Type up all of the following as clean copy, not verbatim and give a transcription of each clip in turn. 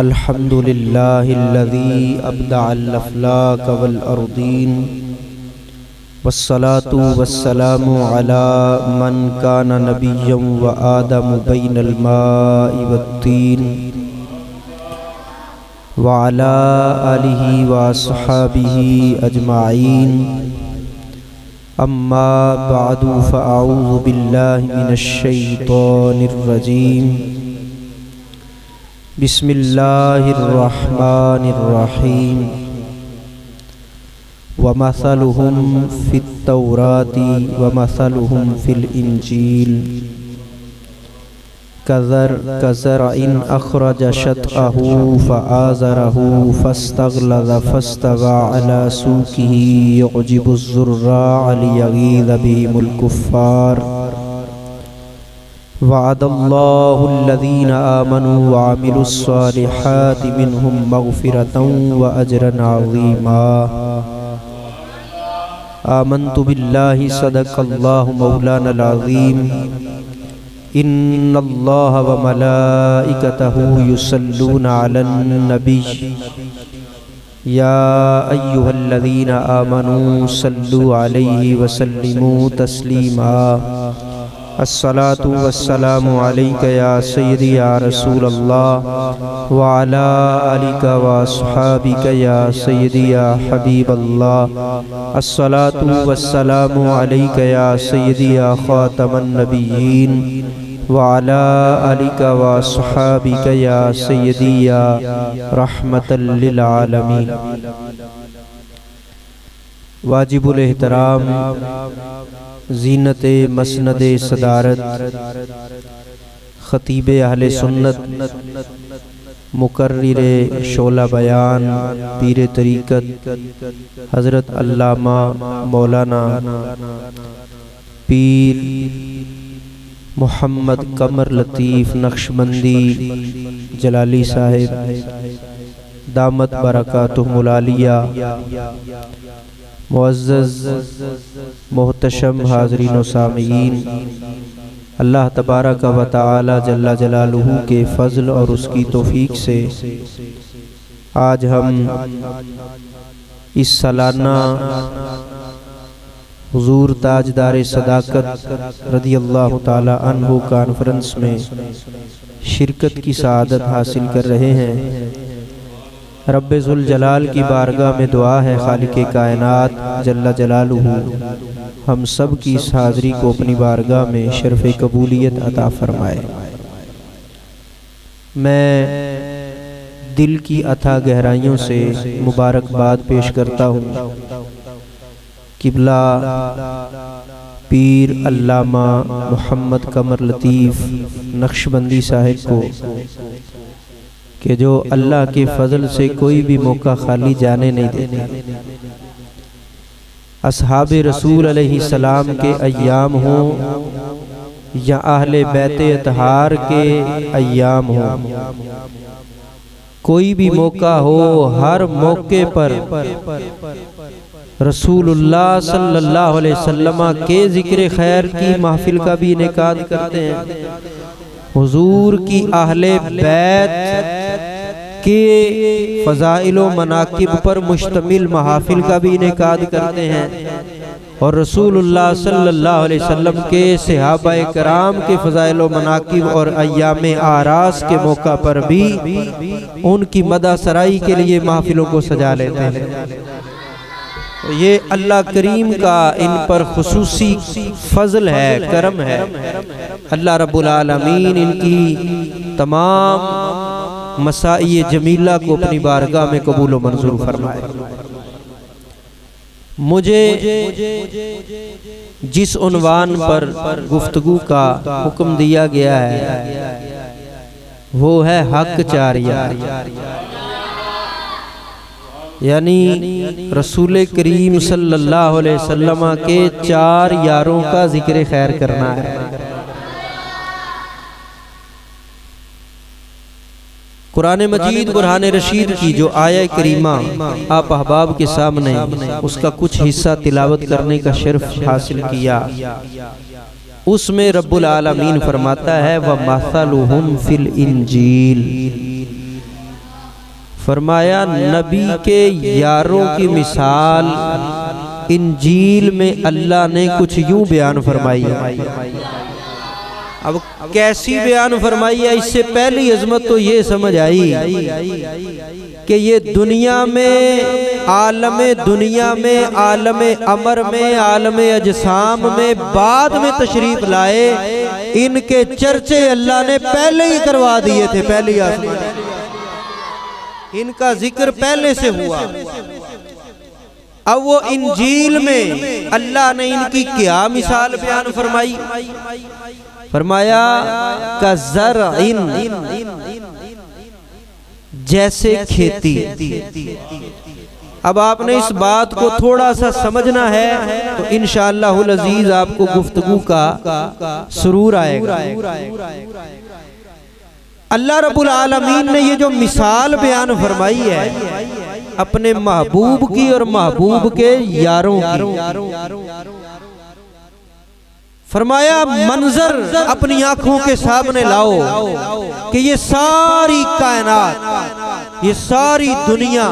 अल्हम्दुलिल्लाहिल्लज़ी अब्दअल अफ़लाक वल अर्दीन वस्सलातु वस्सलामु अला मन काना नबिय्यन व आदम बैनल माइ वत्तीन व अला आलिहि व अस्हाबिहि अजमाइन। अम्मा बअदु फ़अऊज़ु बिल्लाहि मिनश शैतानिर रजीम। बिस्मिल्लाहिर रहमानिर रहीम। व मसलुहुम फित तौराति व मसलुहुम फिल इंजील कज़रइन अख़रज शतअहू फ़आज़रहू फ़स्तग़लज़ फ़स्तवा अला सूक़िही युअजिबुज़्ज़ुर्राअ लियग़ीज़ बिहिमुल कुफ़्फ़ार। वअदल्लाहुल्लज़ीना आमनू व अमिलुस्सालिहाति मिनहुम मग़फ़िरतन व अजरन अज़ीमा। आमन्तु बिल्लाहि सदक़ल्लाहु मौलानल अज़ीम। इन्नल्लाह व मलाइकतहू युसल्लूना अलन नबी या अय्युहल्लज़ीना आमनू सल्लु अलैहि व सल्लिमू तस्लीमा। अस्सलातु वस्सलामु अलैका या सय्यदी या रसूलल्लाह व अला आलिका व अस्हाबिका या सय्यदी या हबीबल्लाह। अस्सलातु वस्सलामु अलैका या सय्यदी या खातमन नबिय्यीन व अला आलिका व अस्हाबिका या सय्यदी या रहमतल लिल आलमीन। वाजिबुल एहतराम ज़ीनते मसनदे सदारत ख़तीबे अहले सुन्नत मुकर्रिरे शोला बयान पीर तरीक़त हज़रत अल्लामा मौलाना पीर मोहम्मद कमर लतीफ़ नक्शबंदी जलाली साहिब दामत बरकातुहुल आलिया। मुअज़्ज़ज़ मोहतशम हाज़रीन व सामीईन, अल्लाह तबारक व तआला जल्ला जलालुहू के फ़ज़ल और उसकी तौफ़ीक़ से आज हम इस सालाना हुज़ूर ताजदार सदाकत रज़ियल्लाहु ताला अन्हु कॉन्फ्रेंस में शिरकत की सआदत हासिल कर रहे हैं। रब्बे ज़ुल जलाल की बारगाह में दुआ है खालिक़े कायनात जल्ला जलालुहू हम सब की इस हाज़री को अपनी बारगाह में शर्फ़े कबूलियत अता फ़रमाए। मैं दिल की अथा गहराइयों से मुबारकबाद पेश करता हूँ किबला पीर अल्लामा मोहम्मद कमर लतीफ़ नक्शबंदी साहिब को कि जो अल्लाह के फ़ज़ल से कोई भी मौका खाली जाने नहीं देते। अस्हाबे रसूल अलैहिस्सलाम के अय्याम हो या अहले बैते अतहार के अय्याम हो, कोई भी मौका हो हर मौके पर रसूलुल्लाह सल्लल्लाहु अलैहि वसल्लम के ज़िक्र खैर की महफिल का भी इनेकाद करते हैं। हुजूर की अहले बैत के फ़ज़ाइल व मनाकिब पर मुश्तमिल महाफिल का भी इनेकाद करते हैं और रसूलुल्लाह सल्लल्लाहु अलैहि वसल्लम के सहाबाए कराम के फ़ज़ाइल व मनाकिब और अय्यामे आरास के मौका पर भी उनकी मदा सराई के लिए महफिलों को सजा लेते हैं। ये अल्लाह करीम का इन पर खुसूसी फ़ज़ल है, करम है। अल्लाह रब्बुल आलमीन इनकी तमाम मसाई जमीला को अपनी बारगाह में कबूल व मंजूर फरमाए। मुझे जिस उन्वान पर गुफ्तगू का हुक्म दिया गया है वो है हक चार यार, यानी रसूल करीम सल्लल्लाहु अलैहि वसल्लम के चार यारों का जिक्र खैर करना है। कुरान मजीद बुरहान रशीद की जो आया करीमा आप अहबाब के सामने उसका कुछ हिस्सा तिलावत करने का शर्फ हासिल किया, उसमें रब्बुल आलमीन फरमाता है व मसलुहुम फिल इंजील, फरमाया नबी के यारों की मिसाल इंजील में अल्लाह ने कुछ यूं बयान फरमाई है। अब कैसी बयान फरमाई है, इससे पहली अजमत तो ये समझ आई कि ये दुनिया में, दुनिया में, आलमे अमर में, आलमे अजसाम में बाद में तशरीफ लाए, इनके चर्चे अल्लाह ने पहले ही करवा दिए थे। पहली आसमान इनका जिक्र पहले से हुआ। अब वो इंजील में अल्लाह ने इनकी क्या मिसाल बयान फरमाई, फरमाया का ज़रइन, जैसे खेती। अब आपने इस बात को थोड़ा सा समझना है तो इंशाअल्लाहुल अज़ीज़ आपको गुफ्तगू का सुरूर आएगा। अल्लाह रब्बुल आलमीन ने ये जो मिसाल बयान फरमाई है अपने महबूब की और महबूब के यारों की, फरमाया मंजर अपनी आंखों के सामने लाओ कि ये सारी कायनात, ये सारी दुनिया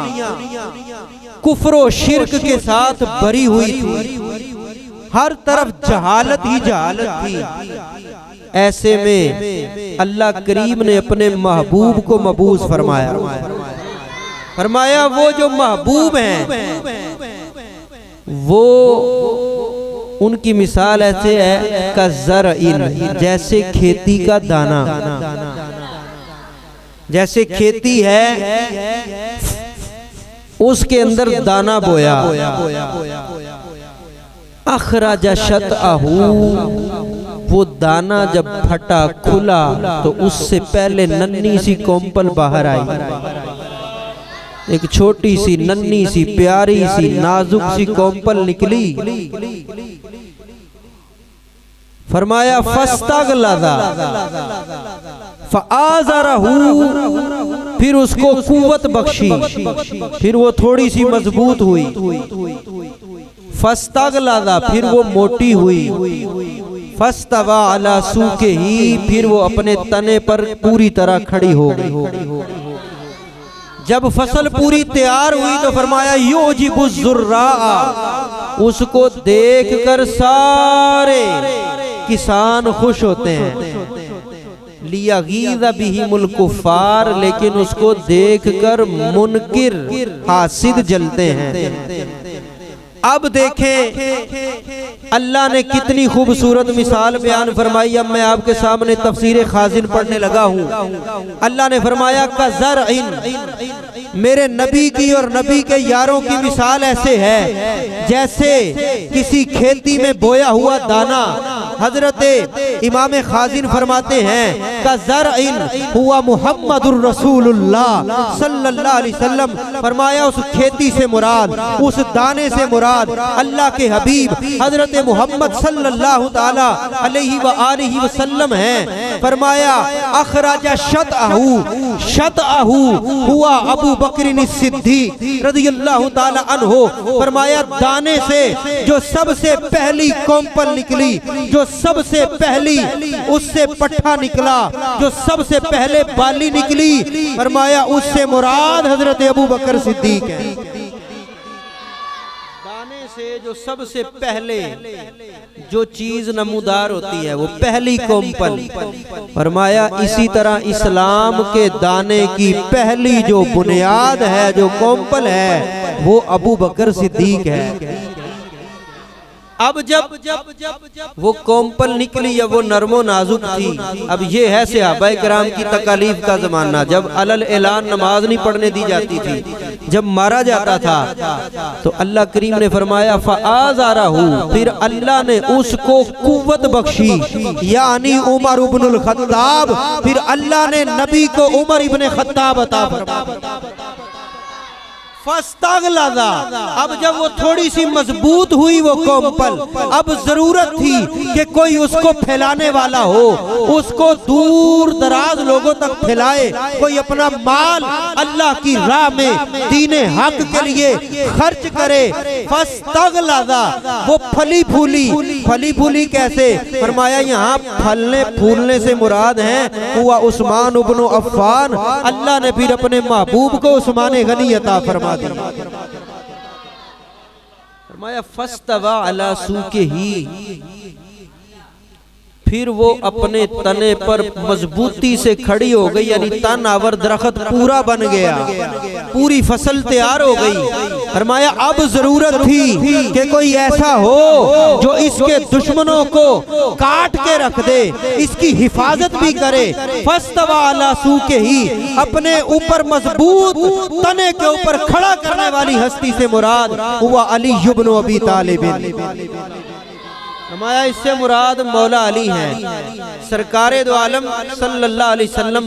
कुफ्र शिर्क के साथ भरी हुई थी, हर तरफ जहालत ही जहालत थी। ऐसे में अल्लाह करीम ने अपने महबूब को मबूस फरमाया। फरमाया वो जो महबूब हैं वो उनकी मिसाल ऐसे है का ज़रइन, जैसे खेती का दाना। जैसे खेती है उसके अंदर दाना बोया, अखराजा शतअहू, वो दाना जब फटा खुला तो उससे पहले नन्ही सी कोम्पल बाहर आई, एक छोटी सी नन्ही सी प्यारी सी नाजुक सी कोम्पल निकली। फरमाया फस्तगलज़ा फआज़रहू, फिर उसको कुव्वत बख्शी, फिर वो थोड़ी सी मजबूत हुई। फस्तगलज़ा, फिर वो मोटी हुई। फस्तवा अला सूकिही, फिर वो अपने तने पर पूरी तरह खड़ी हो गई। जब फसल पूरी तैयार हुई तो फरमाया युजिबु ज़ुर्रा, उसको देखकर सारे किसान खुश होते हैं। लियगीज़ बिहिमुल कुफ़ार, लेकिन उसको देखकर मुनकिर हासिद जलते हैं। अब देखें अल्लाह ने कितनी खूबसूरत मिसाल बयान फरमाई। अब मैं आपके सामने तफसीर खाजिन पढ़ने लगा हूँ। अल्लाह ने फरमाया का ज़रइन, मेरे नबी की और नबी के यारों की मिसाल ऐसे है जैसे किसी खेती में बोया हुआ दाना। हजरत इमाम खाजिन फरमाते हैं का ज़रइन हुआ मुहम्मदुर रसूलुल्लाह सल्लल्लाहु अलैहि वसल्लम। फरमाया उस खेती से मुराद, उस दाने से मुराद अल्लाह के हबीब हजरत मोहम्मद सल्लल्लाहु ताला अलैहि व आलिहि वसल्लम हैं। फरमाया अखराजा शतअहू, शतअहू हुआ अबू बकर सिद्दीक रज़ियल्लाहु ताला अन्हु। फरमाया दाने से जो सबसे पहली कोम्पल निकली, जो सबसे पहली उससे पट्ठा निकला, जो सबसे पहले बाली निकली, फरमाया उससे मुराद हजरत अबू बकर सिद्दीक है। दाने से जो सबसे पहले जो चीज नमूदार होती है वो पहली कोम्पल। फरमाया इसी तरह इस्लाम के दाने की पहली जो बुनियाद है, जो कोम्पल है, वो अबू बकर सिद्दीक है। अब जब वो कोम्पल निकली या वो नरमो नाजुक थी। अब ये है सहाबा किराम की तकालीफ का जमाना, जब अलल ऐलान नमाज नहीं पढ़ने दी जाती थी, जब मारा जाता था तो अल्लाह करीम ने फरमाया फ़आज़रहू, फिर अल्लाह ने उसको कुव्वत बख्शी, यानी उमर इब्नुल खत्ताब। फिर अल्लाह ने नबी को उमर इब्ने खत्ताब अता फरमाया। फस्तगलज़ा, अब जब वो थोड़ी सी मजबूत हुई वो कोम्पल, अब जरूरत थी कि कोई उसको फैलाने वाला हो, उसको दूर दराज लोगों तक फैलाए, कोई अपना माल अल्लाह की राह में दीने हक के लिए खर्च करे। फस्तगलज़ा, वो फली फूली कैसे? फरमाया यहाँ फलने फूलने से मुराद है हुआ उस्मान इब्न अफ़्फ़ान। अल्लाह ने फिर अपने महबूब को उस्मान गनी अता फरमा दिया। फरमाया फस्तवा अला सूकिही, फिर वो अपने तने पर मजबूती से खड़ी हो गई, यानी तन आवर दरख्त पूरा बन गया, पूरी फसल तैयार हो गई। फरमाया अब जरूरत थी कि कोई ऐसा हो जो इसके दुश्मनों को काट के रख दे, इसकी हिफाजत भी करे। फस्तवा अला सूकिही, अपने ऊपर मजबूत तने के ऊपर खड़ा करने वाली हस्ती से मुराद हुआ अली इब्न अबी तालिब। हमारा इससे मुराद मौला अली हैं, सरकारे दो आलम सल्लल्लाहु अलैहि वसल्लम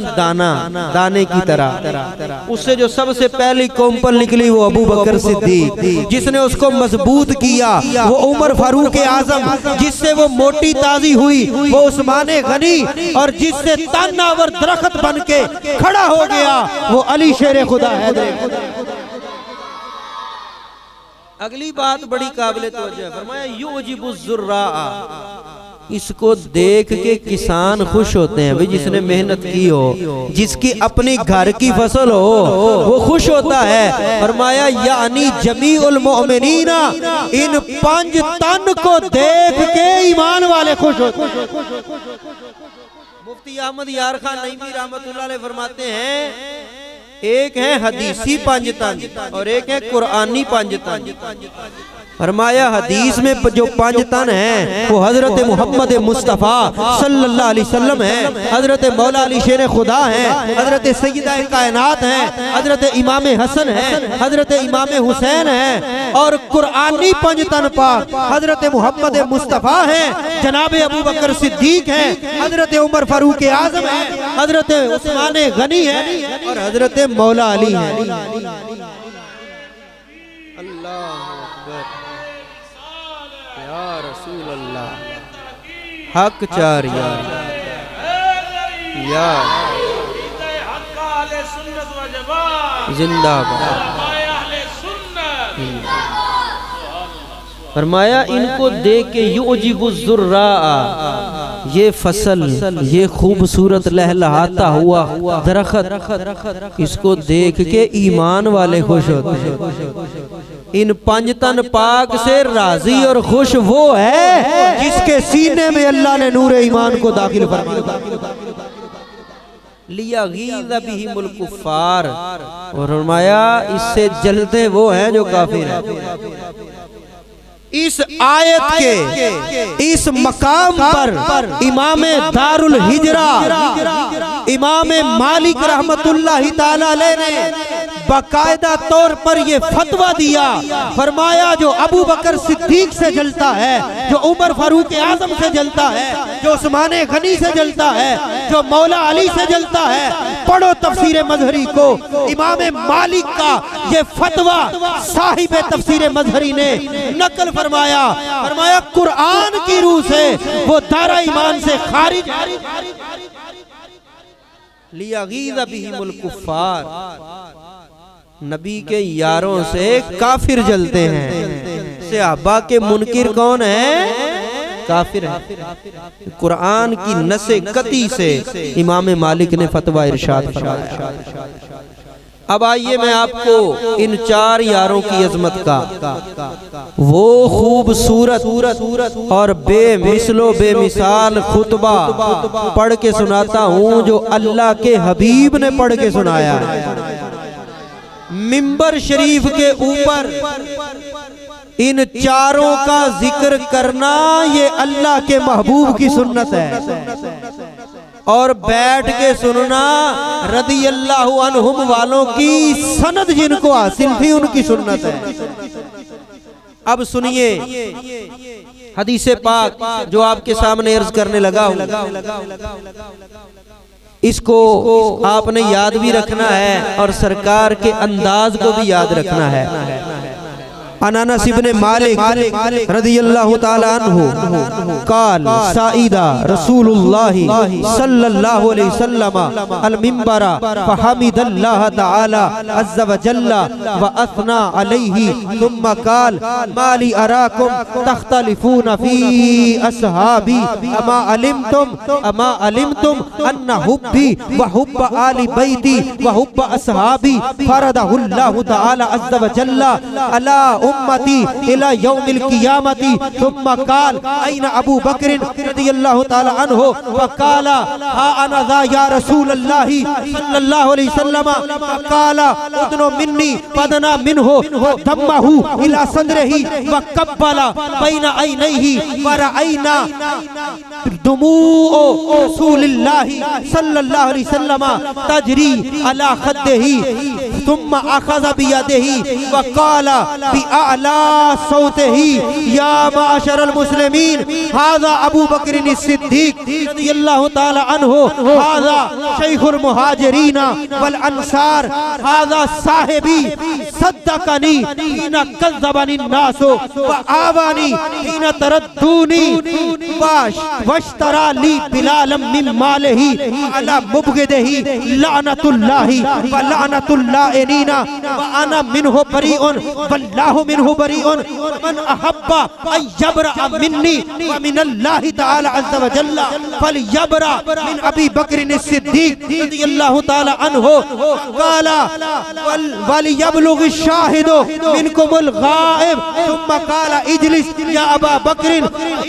दाने की तरह। उससे जो सबसे पहली कोम्पल निकली वो अबू बकर सिद्दीक, जिसने उसको मजबूत किया वो उमर फारूक आजम, जिससे वो मोटी ताजी हुई वो उस्मान गनी, और जिससे तनावर दरख्त बन के खड़ा हो गया वो अली शेर खुदा है। अगली बात बड़ी काबिल तवज्जो है। फरमाया युजिबु ज़ुर्रा, इसको देख के किसान खुश होते हैं। भाई जिसने मेहनत की हो, जिसकी अपनी घर की फसल हो, वो खुश होता है। फरमाया यानी जमीउल मोमिनीना, इन 5 तन को देख के ईमान वाले खुश होते हैं। मुफ्ती अहमद यार खान नईमी रहमतुल्लाह अलैह फरमाते हैं एक है हदीसी 5 तन और एक है कुरानी 5 तन। फरमाया हदीस में जो 5 तन हैं वो हजरत मोहम्मद मुस्तफ़ा सल्लल्लाहु अलैहि वसल्लम है, हजरत मौला अली शेर खुदा है, हजरत सैयदा कायनात है, हजरत इमाम हसन है, हजरत इमाम हुसैन है। और कुरानी 5 तन पाक हजरत मोहम्मद मुस्तफ़ा है, जनाब अबू बकर सिद्दीक है, हजरत उमर फारूक आजम है, हजरत उस्मान गनी है और हजरत मौला अली है। अल्लाह या रसूल अल्लाह, हक चार यार जिंदाबाद। फरमाया इनको देख के युजिबु ज़ुर्रा, ये फसल, ये खूबसूरत लहलहाता हुआ दरख्त, इसको देख के ईमान वाले खुश होते हैं। इन 5 तन पाक से राजी और खुश वो है जिसके सीने में अल्लाह ने नूर ईमान को दाखिल फरमाया। लियगीज़ बिहिमुल कुफ़ार, और फरमाया इससे जलते वो हैं जो काफिर हैं। इस आयत के इस मकाम पर इमाम दारुल हिजरा इमाम मालिक रहमतुल्लाहि ताला अलैह ने बाकायदा तौर पर ये फतवा दिया। फरमाया जो अबू बकर सिद्दीक से जलता है, जो उमर फारूक आजम से जलता है, जो उस्मान गनी से जलता है, जो मौला अली से जलता है, पढ़ो तफसीर मजहरी को। इमाम मालिक का ये फतवा साहिब तफसीर मजहरी ने नकल फरमाया। फरमाया कुरान की रूह से वो दारा ईमान से खारिज, लियगीज़ बिहिमुल कुफ़ार, नबी के यारों से काफिर जलते हैं। सहाबा के मुनकिर कौन है? काफिर है। कुरान की नसे कती से इमाम मालिक ने फतवा इरशाद फरमाया। अब आइए मैं आपको इन 4 यारों की अजमत का वो खूबसूरत और बेमिसलो बेमिसाल खुतबा पढ़ के सुनाता हूँ जो अल्लाह के हबीब ने पढ़ के सुनाया है। मिंबर शरीफ के ऊपर इन 4 का जिक्र करना ये अल्लाह के महबूब की सुन्नत है, और बैठ के सुनना रदी अल्लाहु अन्हुम वालों की सनद जिनको हासिल थी उनकी सुन्नत है। अब सुनिए हदीस पाक जो आपके सामने अर्ज करने लगा हूं, इसको आपने याद भी रखना है और सरकार के अंदाज को भी याद रखना है। अनानस इब्ने मालिक रदियल्लाहु ताला अन्हु काल साइदा रसूलुल्लाह सल्लल्लाहु अलैहि वसल्लम अल मिंबरा फहमिदल्लाह ताला अज़्ज़ व जल्ला व अथना अलैहि थुम्मा काल माली अराकुम तख्तलिफून फी अस्हाबी अमा अलिमतुम अन्ना हुब्बी व हुब्ब आली बैती व हुब्ब अस्हाबी फरदहुल्लाहु ताला अज़्ज़ व जल्ला अला उम्मती इला यौमिल क़ियामती थुम्मा काल ऐन अबू बकर रज़ियल्लाहु ताला अन्हु फ़क़ाला हा अना ज़ा या रसूलल्लाह सल्लल्लाहु अलैहि वसल्लम फ़क़ाला उदनु मिन्नी फदना मिन्हु दम्महु इला सदरिही व क़ब्बला बैना ऐनैहि व रअयना दुमूअ रसूलिल्लाह सल्लल्लाहु अलैहि वसल्लम तजरी अला खद्दिही थुम्मा अख़ज़ बियदिही व क़ाला बिअअला सौतिही या माशरल मुस्लिमीन हाज़ा अबू बकर सिद्दीक़ रज़ियल्लाहु ताला अन्हु हाज़ा शैखुल मुहाजिरीन वल अंसार हाज़ा साहिबी सद्दक़नी हिना कज़्ज़बनी नासु व आवानी हिना तरद्दूनी वश्तरा ली बिलालम मिन मालिही अला मुबग़िदिही लअनतुल्लाहि व लअनतुल्लाइनीना व अना मिन्हु बरीउन वल्लाहु मिन्हु बरीउन मन अहब्बा अन यबरा मिन्नी व मिनल्लाहि ताला अज़्ज़ व जल्ला फलयबरा मिन अबी बकर सिद्दीक़ रज़ियल्लाहु ताला अन्हु क़ाला वलियबलुग शाहिदु मिनकुमुल गाइब थुम्मा क़ाला इजलिस या अबा बकर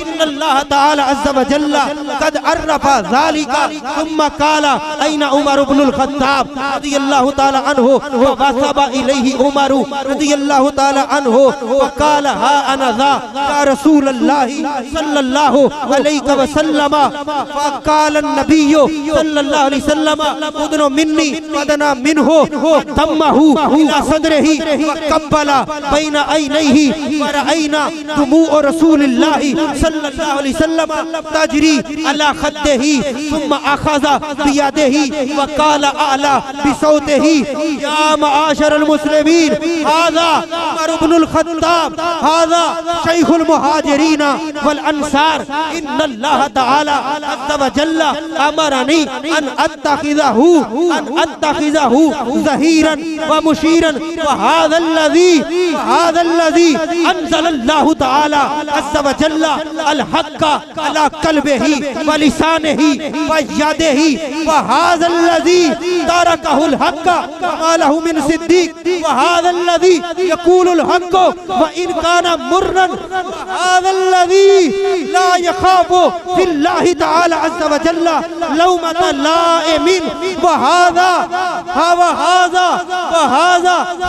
इन्नल्लाह ताला अज़्ज़ व जल्ला क़द अर्रफ़ा ज़ालिका थुम्मा क़ाला ऐन उमर इब्नुल ख़त्ताब रज़ियल्लाहु ताला अन्हु व वसबा इलैहि उमर रज़ियल्लाहु ताला अन्हु फ़क़ाल हा अना ज़ा या रसूलल्लाह सल्लल्लाहु अलैहि वसल्लम फ़क़ाल अन्नबिय्यु सल्लल्लाहु अलैहि वसल्लम उदनु मिन्नी फदना मिन्हु दम्महु इला सदरिही व क़ब्बला बैना ऐनैहि व रअयना दुमूअ रसूलिल्लाह सल्लल्लाहु अलैहि वसल्लम तजरी अला खद्दिही थुम्मा अख़ज़ बियदिही व क़ाल अअला बिसौतिही या माशरल मुस्लिमीन हाज़ा उमर इब्नुल ख़त्ताब हाज़ा शैखुल मुहाजिरीन वल अंसार इन्नल्लाह ताला अज़्ज़ व जल्ला अमरनी अन अत्तखिज़हु ज़हीरन व मुशीरन व हाज़ल्लज़ी अंज़लल्लाहु ताला अज़्ज़ व जल्ला अल हक़्क़ अला क़ल्बिही व लिसानिही व यदिही व हाज़ल्लज़ी तरकहुल हक़्क़ व लहु मिन सिद्दीक़ व हाज़ल्लज़ी यक़ूलुल हक़्क़ व इन काना मुर्रन हाज़ल्लज़ी ला यख़ाफ़ु फिल्लाहि ताला अज़्ज़ व जल्ला लौमत लाइमिन व हाज़ा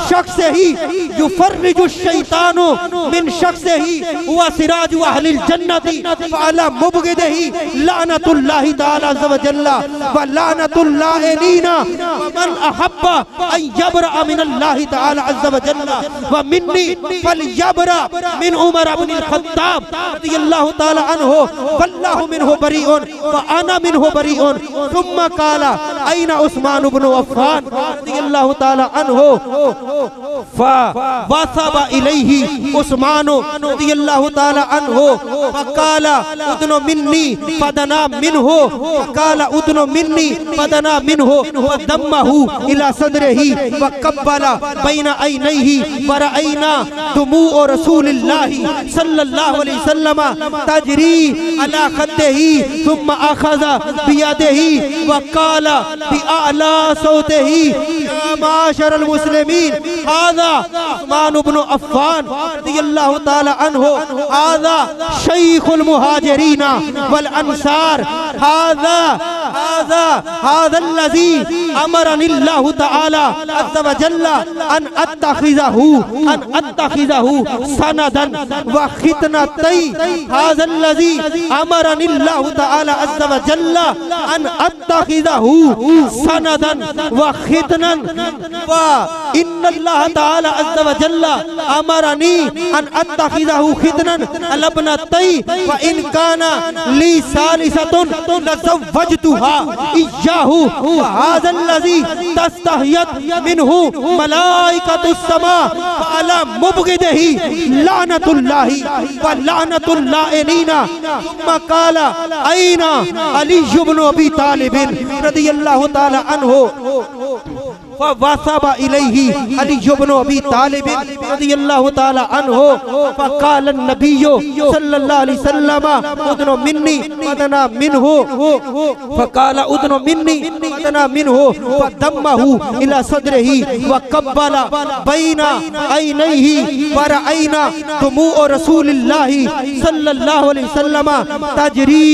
शख़्सिही युफ़र्रिजु शैतानु मिन शख़्सिही व सिराजु अहलिल जन्नति फ़अला मुबग़िदिही लअनतुल्लाहि ताला अज़्ज़ व जल्ला व लअनतुल्लाइनीना व मन अहब्बा अन यबरा मिनल्लाहि ताला अज़्ज़ व जल्ला व मिन्नी फलयबरा मिन उमर इब्नुल ख़त्ताब रज़ियल्लाहु ताला अन्हु वल्लाहु मिन्हु बरीउन व अना मिन्हु बरीउन थुम्मा क़ाला ऐन उस्मान इब्नु अफ़्फ़ान रज़ियल्लाहु ताला अन्हु फवसबा इलैहि उस्मान रज़ियल्लाहु ताला अन्हु फ़क़ाला उदनु मिन्नी फदना मिन्हु फ़क़ाला उदनु मिन्नी फदना मिन्हु व दम्महु इला सदरिही व क़ब्बला बैना ऐनैहि व रअयना दुमूअ रसूलिल्लाह सल्लल्लाहु अलैहि वसल्लम तजरी अला खद्दिही थुम्मा अख़ज़ बियदिही व क़ाला बिअअला सौतिही या माशरल मुस्लिमीन हाज़ा उस्मान इब्नु अफ़्फ़ान रज़ियल्लाहु ताला अन्हु हाज़ा शैखुल मुहाजिरीन वल अंसार हाज़ल्लज़ी अमरनिल्लाहु ताला अज़्ज़ व जल्ला अन अत्तखिज़हु सनदन व खितनतै हाज़ल्लज़ी अमरनिल्लाहु ताला अज़्ज़ व जल्ला अन अत्तखिज़हु सनदन व खितनन व इन्नल्लाह ताला अज़्ज़ा व जल्ला अमरनी अन अत्तखिज़हु खिदनन अलबनतै व इन काना ली सालिसतुन लज़व्वजतुहा इय्याहु व हाज़ल्लज़ी तस्तहियत मिनहु मलाइकतुस समा व अला मुबगिदिही लानतुल्लाहि व लानतुल्लाइनीना सुम्मा काला ऐना अली इब्न अबी तालिब रदियल्लाहु ताला अन्हु फवासबा इलैहि अली इब्न अबी तालिब रदियल्लाहु ताला अन्हु फकाल नबिय्यु सल्लल्लाहु अलैहि वसल्लम उदनु मिन्नी वदना मिनहु फकाल उदनु मिन्नी वदना मिनहु फदम्महु इला सदरिही व कब्बला बैना ऐनैहि फरअयना दुमूअ रसूलिल्लाहि सल्लल्लाहु अलैहि वसल्लम तजरी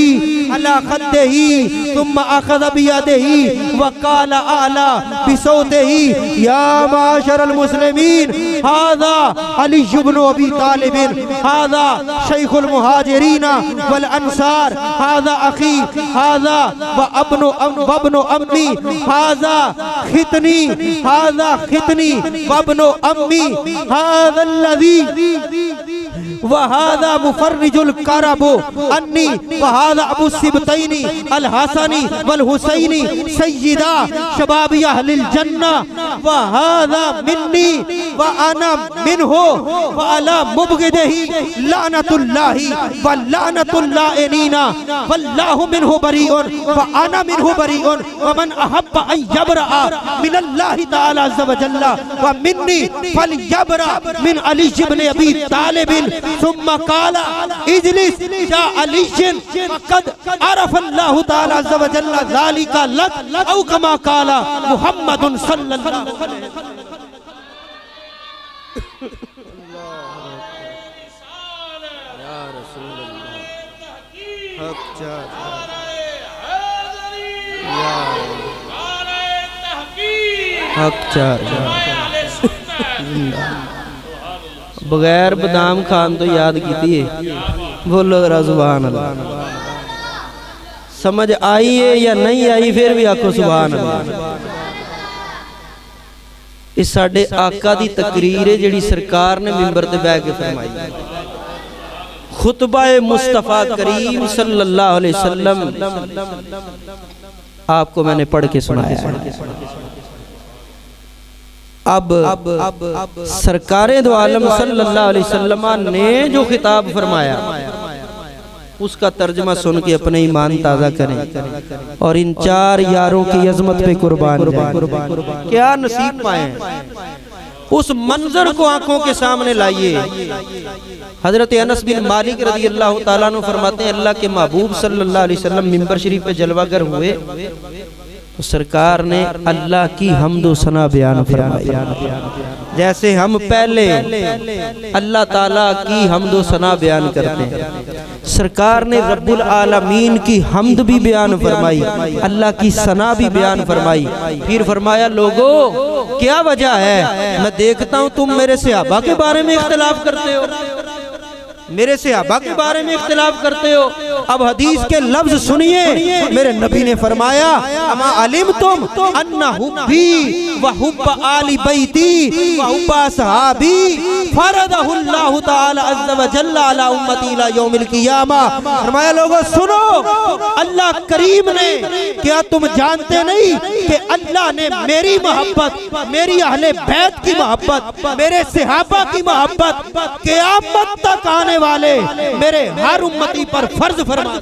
अला खद्दिही थुम्मा अखज़ बियदिही व काल आला बिसौतिही या माशरल मुस्लिमीन हाज़ा अली इब्न अबी तालिब हाज़ा शैखुल मुहाजिरीन वल अंसार हाज़ा अखी हाज़ा व अब्नु अम्मी हाज़ा खितनी व अब्नु अम्मी हाज़ल्लज़ी व हाज़ा मुफर्रिजुल करब अन्नी व हाज़ा अबू सिबतैनी अल हसनी वल हुसैनी सय्यदा शबाबी अहलिल जन्ना व हाज़ा मिन्नी व अना मिनहु व अला मुबगिदिही लानतुल्लाहि व लानतुल्लाइनीना वल्लाहु मिनहु बरीउन व अना मिनहु बरीउन व मन अहब्ब अन यबरा मिनल्लाहि तआला अज़्ज़ा व जल्ला व मिन्नी फलयबरा मिन अली इब्न अबी तालिब सुम्मा काला इजलिस या अली फ़क़द अरफ़ल्लाहु तआला अज़्ज़ा व जल्ला ज़ालिका लक औ कमा काला मुहम्मदुन सल्लल्लाहु अलैहि वसल्लम। या रसूल अल्लाह हक चाचा हक चाचा बगैर बादाम खान तो याद की बोलो जरा सुभान अल्लाह। समझ आई है या नहीं आई फिर भी आखो सुभान अल्लाह। इस साडे आका दी तकरीर है जिहड़ी सरकार ने मिंबर ते बैठ के फरमाई। खुतबा मुस्तफ़ा करीम सल्लल्लाहु अलैहि वसल्लम आपको मैंने पढ़ के सुनाया है। अब सरकारे दो आलम सल्लल्लाहु अलैहि वसल्लम ने जो खिताब फरमाया उसका तर्जमा सुन के अपने ईमान ताज़ा करें और इन चार यारों की अजमत पे कुर्बान जाएं। क्या नसीब पाए उस मंजर को आंखों के सामने लाइए। हजरत अनस बिन मालिक रज़ी अल्लाह ताला अन्हु फरमाते हैं अल्लाह के महबूब सल्लल्लाहु अलैहि वसल्लम मिंबर शरीफ पे जलवागर हुए तो सरकार ने अल्लाह की हम्दो सना बयान फरमाई। जैसे हम पहले अल्लाह ताला की हम्दो सना बयान करते हैं, सरकार ने रब्बुल आलमीन की हम्द भी बयान फरमाई, अल्लाह की सना भी बयान फरमाई। फिर फरमाया लोगों क्या वजह है, मैं देखता हूँ तुम मेरे सहाबा के बारे में इख्तिलाफ करते हो, मेरे सहाबा के बारे में इख्तिलाफ करते हो। अब हदीस के लफ्ज सुनिए, मेरे नबी ने फरमाया अमा अलिम तुम अन्ना हुब्बी व हुब्ब आली बैती व हुब्ब असहाबी फरदहुल्लाहु ताला अज़्ज़ा व जल्ला अला उम्मती इला यौमिल क़ियामा। फरमाया लोगों सुनो, अल्लाह करीम ने, क्या तुम जानते नहीं कि अल्लाह ने मेरी मोहब्बत, मेरी अहले बैत की मोहब्बत, मेरे सहाबा की मोहब्बत क़यामत तक आने वाले मेरे हर उम्मती पर फर्ज फरमा।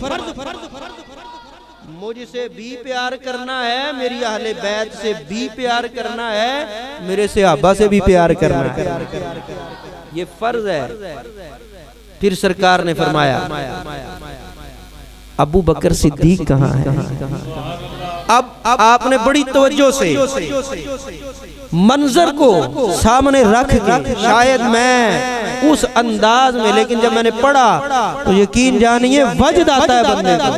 मुझसे भी प्यार करना है, मेरी अहले बैत से भी प्यार करना है, मेरे सहाबा से भी प्यार करना है, ये फर्ज है। फिर सरकार ने फरमाया अबू बकर सिद्दीक कहाँ है। अब आपने बड़ी तवज्जो से मंजर को सामने रख के, शायद मैं उस अंदाज में, लेकिन जब मैंने पढ़ा तो यकीन जानिए वजद आता है बंदे को।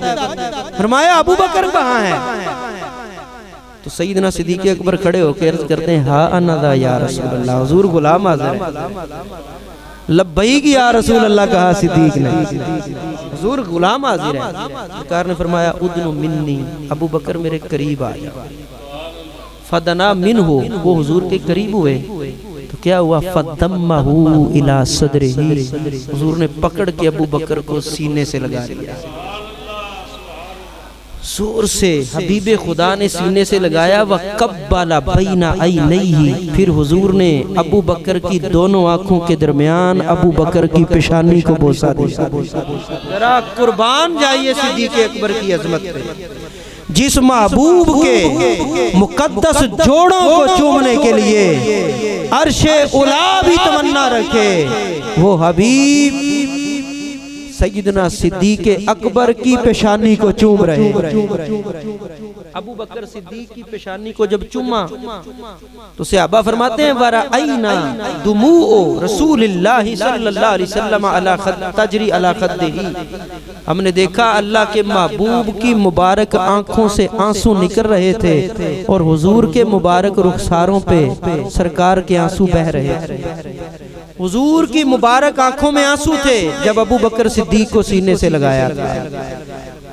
फरमाया अबू बकर कहाँ है, तो सैयदना सिद्दीक़ अकबर खड़े होकर अर्ज करते हैं हा अना या रसूल अल्लाह, हुजूर गुलाम हाज़िर है। लब्बैक या रसूल अल्लाह कहा सिद्दीक ने, हुजूर गुलाम हाजिर है। सरकार ने फरमाया उदनु मिन्नी, अबू बकर मेरे करीब आ जाओ। फदना मिनहु, वो हुजूर के करीब हुए तो क्या हुआ, फदम्महु इला सदरिही, हुजूर ने पकड़ के अबू बकर को सीने से लगा लिया। जोर से हबीबे खुदा ने सीने से लगाया। व कब्बला बैना ऐनैहि, फिर हुजूर ने अबू बकर की दोनों आंखों के दरमियान अबू बकर की पेशानी को बोसा दिया। जरा कुर्बान जाइए सिद्दीक़ अकबर की अजमत पे। जिस महबूब के मुकद्दस जोड़ों को चूमने के लिए अर्शे उला भी तमन्ना रखे, वो हबीब सैयदना सिद्दीक़ अकबर की पेशानी को चूम रहे। अबू बकर सिद्दीक़ की पेशानी को जब चूमा तो सहाबा फरमाते हैं वरअयना दुमूअ रसूलिल्लाह सल्लल्लाहु अलैहि वसल्लम अला तजरी अला खद्दिही, हमने देखा अल्लाह के महबूब की मुबारक आंखों से आंसू निकल रहे थे और हुजूर के मुबारक रुखसारों पे सरकार के आंसू बह रहे थे। हुजूर की मुबारक आंखों में आंसू थे जब अबू बकर सिद्दीक को सीने से लगाया था।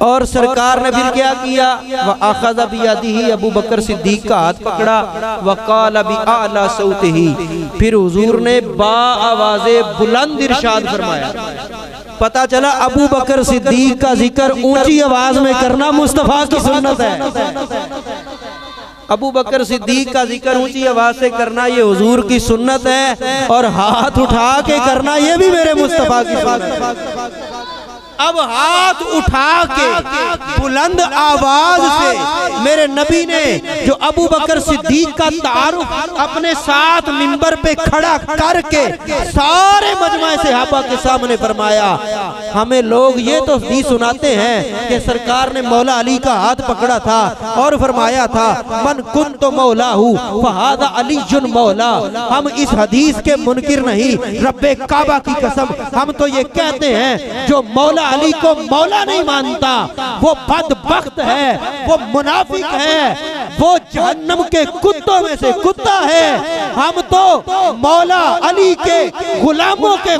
और सरकार ने फिर क्या किया, व अखज़ बियदिही, अबू बकर सिद्दीक का हाथ पकड़ा, व क़ाल बिअअला सौतिही, फिर हुजूर ने बा आवाज़े बुलंद इरशाद फरमाया। पता चला अबू बकर सिद्दीक का जिक्र ऊंची आवाज में करना मुस्तफा की सुन्नत है। अबू बकर सिद्दीक का जिक्र ऊंची आवाज से करना ये हुजूर की सुन्नत है, और हाथ उठा के करना ये भी मेरे मुस्तफा की सुन्नत है। अब हाथ उठा के बुलंद आवाज से मेरे नबी ने जो अबू बकर सिद्दीक का तारुफ अपने साथ मिंबर पे खड़ा करके सारे मजमा सहाबा के सामने फरमाया। हमें लोग ये तो भी सुनाते हैं कि सरकार ने मौला अली का हाथ पकड़ा था और फरमाया था मन कुन्तु मौलाहू फहादा अलीजुन मौला। हम इस हदीस के मुनकिर नहीं, रब्बे काबा की कसम हम तो ये कहते हैं जो मौला अली को मौला नहीं मानता वो बदबख्त है, वो मुनाफिक है, वो जहन्नम के कुत्तों में से कुत्ता है। हम तो मौला अली के गुलामों के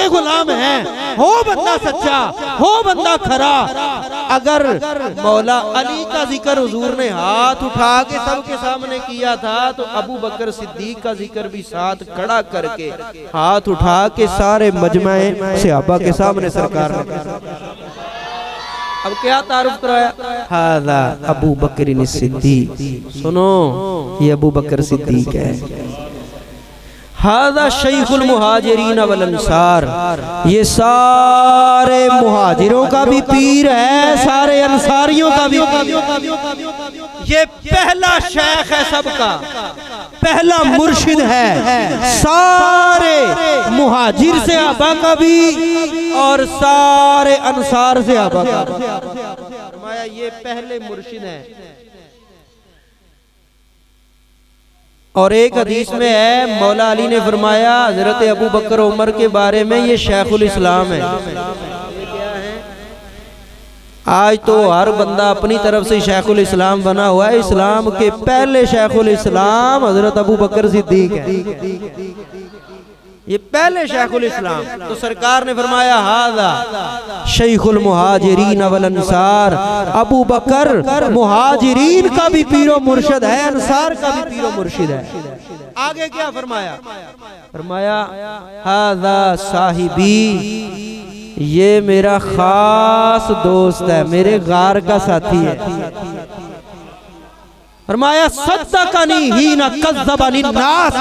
गुलाम हैं। हो बंदा सच्चा, हो बंदा खरा। अगर मौला अली का जिक्र हुजूर ने हाथ उठा के सबके सामने किया था तो अबू बकर सिद्दीक का जिक्र भी साथ खड़ा करके हाथ उठा के सारे मजमे सहाबा के सामने सरकार ने अब क्या तारुफ कराया, हादा अबू बकर सिद्दीक। सुनो ये अबू बकर सिद्दीक है। हादा शैखुल मुहाजिरीन वल अंसार, ये सारे मुहाजिरों का भी पीर है, सारे अंसारियों का भी ये पहला शेख है, सबका पहला मुर्शिद है, सारे मुहाजिर से आबा का भी और सारे अंसार से आबा का। फरमाया ये पहले मुर्शिद है। और एक हदीस में है मौला अली ने फरमाया हजरत अबू बकर उमर के बारे में ये शेखुल इस्लाम है। आज तो हर बंदा अपनी तरफ से शेखुल इस्लाम बना हुआ है। इस्लाम के पहले शेखुल इस्लाम हजरत अबू बकर सिद्दीक है, ये पहले शेखुल इस्लाम। तो सरकार ने फरमाया हादा शेखुल मुहाजिरीन वल अंसार, अबू बकर मुहाजिरीन का भी पीरो मुर्शिद है, अंसार का भी पीरो मुर्शिद है। आगे क्या फरमाया, फरमाया हादा साहिबी, ये मेरा खास दोस्त है, मेरे गार का साथी है। फरमाया सद्दक़नी हीना कज़्ज़बनी नास,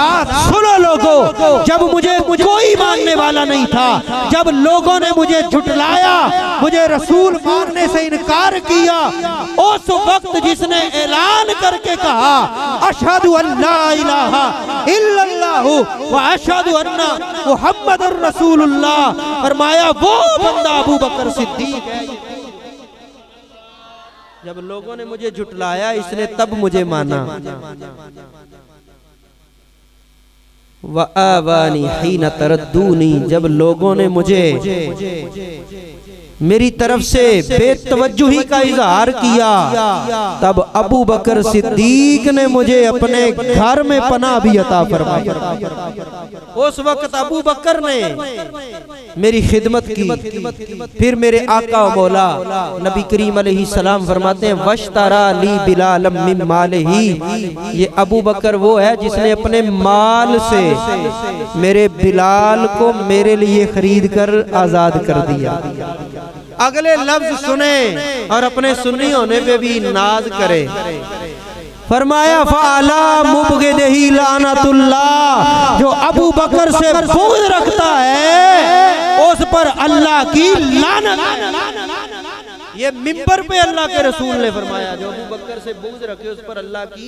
सुनो लोगों जब मुझे कोई मानने वाला नहीं था, जब लोगों ने मुझे झुटलाया, मुझे रसूल मानने से इनकार किया, उस वक्त जिसने ऐलान करके कहा अशहदु अल्ला इलाहा इल्लल्लाहु व अशहदु अन्ना मुहम्मदुर रसूलुल्लाह, फरमाया वो बंदा अबू बकर सिद्दीक है। जब लोगों ने मुझे झुटलाया इसने तब मुझे माना। व आवानी हीना तरद्दूनी, जब लोगों ने मुझे मेरी तरफ से बेतवज्जुही का इजहार किया तब अबू बकर सिद्दीक ने मुझे अपने घर में पनाह भी अता फरमाई। उस वक्त अबू बकर ने मेरी खिदमत की। फिर मेरे आका व मौला नबी करीम अलैहिस्सलाम फरमाते हैं वश्तरा ली बिलालम मिन मालिही, ये अबू बकर वो है जिसने अपने माल से मेरे बिलाल को मेरे लिए खरीद कर आजाद कर दिया। अगले लफ्ज सुने और अपने सुन्नी होने पे भी नाज करे। फरमाया फ़अला मुबग़िदही लानतुल्लाह, जो अबू बकर से बुग़्ज़ रखता है उस पर अल्लाह की लानत। ये मिंबर पे अल्लाह के रसूल ने फरमाया जो अबू बकर से बुग़्ज़ रखे उस पर अल्लाह की।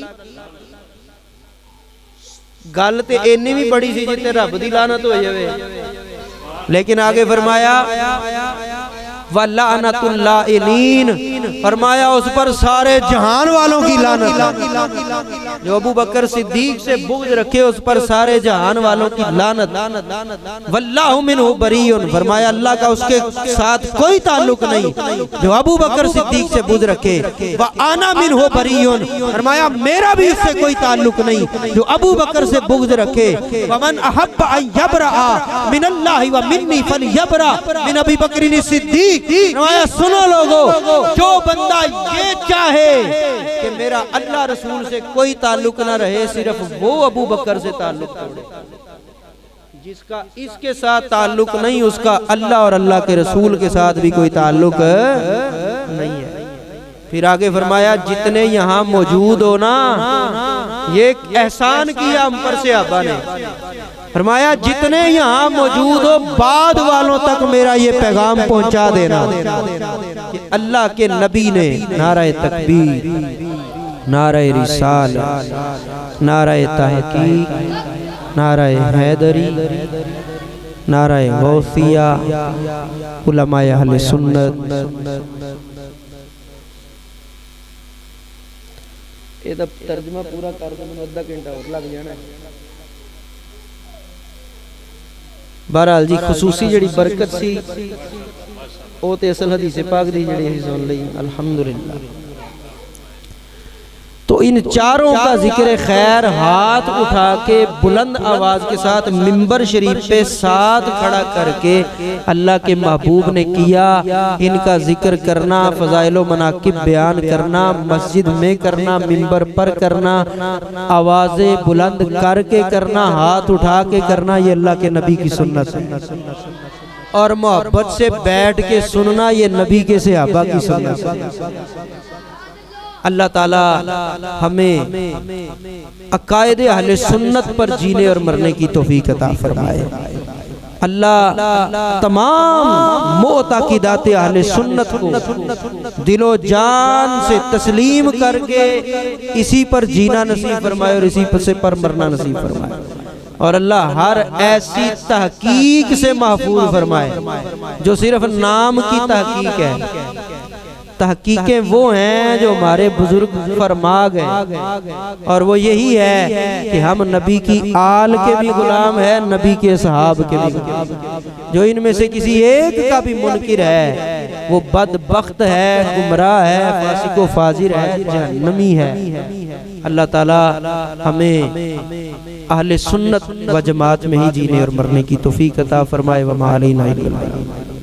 गल ते इन्नी भी बड़ी सी जिते रब दी लानत हो जावे, लेकिन आगे फरमाया वल्लानतुल्लाइलीन, फरमाया उस पर सारे जहान वालों की लानत। जो अबू बकर सिद्दीक से बुग़्ज़ रखे उस पर सारे जहान वालों की लानत। वल्लाहु मिन्हु बरीउन, फरमाया अल्लाह का उसके साथ कोई ताल्लुक नहीं जो अबू बकर सिद्दीक से बुग़्ज़ रखे। व आना मिन्हु बरीउन, फरमाया मेरा भी उससे कोई ताल्लुक नहीं जो अबू बकर से बुग़्ज़ रखे। वमन अहब्ब अन यबरा मिनल्लाहि व मिन्नी फलयबरा मिन अबी बकर सिद्दीक, सुनो लोगों, जो बंदा ये चाहे कि मेरा अल्लाह रसूल से कोई ताल्लुक ना रहे, सिर्फ वो अबू बकर से ताल्लुक तोड़े। जिसका इसके साथ ताल्लुक नहीं उसका अल्लाह और अल्लाह के रसूल के साथ भी कोई ताल्लुक नहीं है। फिर आगे फरमाया जितने यहाँ मौजूद हो ना, ये एहसान किया हम पर से आबा ने। फरमाया जितने यहाँ मौजूद हो बाद वालों तक मेरा ये पैगाम पहुंचा देना कि अल्लाह के नबी ने नारे तकबीर, नारे रिसालत, नारे तहकीक, नारे हैदरी, नारे गौसिया, उलमाए अहले सुन्नत। ये तब तर्जुमा पूरा कर दो, आधा घंटा और लग जाना है। बहरहाल जी खसूसी जड़ी बरकत सी वो तो असल हदीस पाक दी जड़ी सुन ली अल्हम्दुलिल्लाह। तो इन चारों का जिक्र खैर हाथ उठा के बुलंद आवाज के साथ मिंबर शरीफ पे साथ खड़ा करके अल्लाह के महबूब ने किया। इनका जिक्र करना, फजाइल व मनाकिब बयान करना, मस्जिद में करना, मिंबर पर करना, आवाज़ें बुलंद करके करना, हाथ उठा के करना, ये अल्लाह के नबी की सुन्नत है। और मोहब्बत से बैठ के सुनना ये नबी के सहाबा की सुन्नत है। अल्लाह ताला हमें अकायदे अहले सुन्नत पर जीने और मरने की तौफीक अता फरमाए। अल्लाह तमाम मोअताकिदात अहले सुन्नत को दिलो जान से तस्लीम करके इसी पर जीना नसीब फरमाए और इसी पर मरना नसीब फरमाए। और अल्लाह हर ऐसी तहकीक से महफूज फरमाए जो सिर्फ नाम की तहकीक है। तहकीकें वो हैं जो हमारे बुजुर्ग फरमा गए, और वो यही है कि हम नबी की आल के भी गुलाम है, नबी के सहाब के भी गुलाम। जो इनमें से किसी एक का भी मुनकिर है वो बदबख्त है, गुमराह है, फासिक व फाजिर है, जहन्नमी है। अल्लाह ताला हमें अहले सुन्नत व जमात में ही जीने और मरने की तौफीक अता फरमाए। व मा अलैना इल्ला अल-बलाग।